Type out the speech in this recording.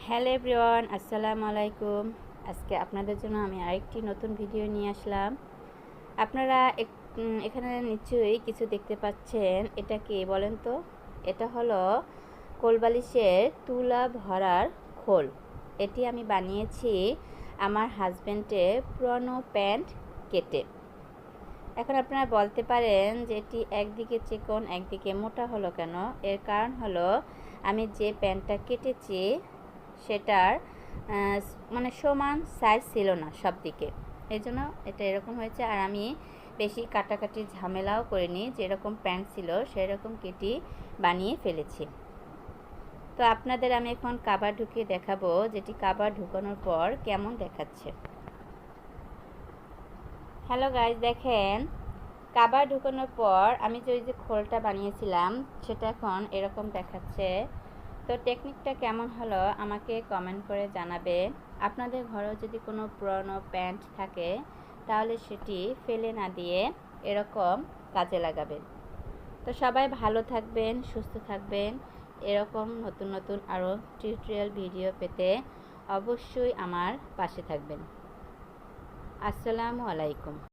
Hello everyone, আসসালামু আলাইকুম। আজকে আপনাদের জন্য আমি আরেকটি নতুন ভিডিও নিয়ে আসলাম। আপনারা এখানে নিশ্চয়ই কিছু দেখতে পাচ্ছেন। এটা কি বলেন তো? এটা হলো কোলবালিশের তুলা ভরার খোল। এটি আমি বানিয়েছি আমার হাজব্যান্ডের পুরনো প্যান্ট কেটে। এখন আপনারা বলতে পারেন যে এটি একদিকে চিকন একদিকে মোটা হলো কেন? এর কারণ হলো আমি যে প্যান্টটা কেটেছি সেটার মানে সমান সাইজ ছিল না সব দিকে, এই জন্য এটা এরকম হয়েছে। আর আমি বেশি কাটাকাটি ঝামেলাও করিনি, যেরকম প্যান্ট ছিল সেরকম কেটে বানিয়ে ফেলেছি। তো আপনাদের আমি এখন কাভার ঢুকিয়ে দেখাবো যেটি কাভার ঢুকানোর পর কেমন দেখাচ্ছে। হ্যালো গাইজ, দেখেন কাভার ঢুকানোর পর আমি যে খোলটা বানিয়েছিলাম সেটা এখন এরকম দেখাচ্ছে। তো টেকনিকটা কেমন হলো আমাকে কমেন্ট করে জানাবে। আপনাদের ঘরেও যদি কোনো পুরনো প্যান্ট থাকে তাহলে সেটি ফেলে না দিয়ে এরকম কাজে লাগাবেন। তো সবাই ভালো থাকবেন, সুস্থ থাকবেন। এরকম নতুন নতুন আরও টিউটোরিয়াল ভিডিও পেতে অবশ্যই আমার পাশে থাকবেন। আসসালামু আলাইকুম।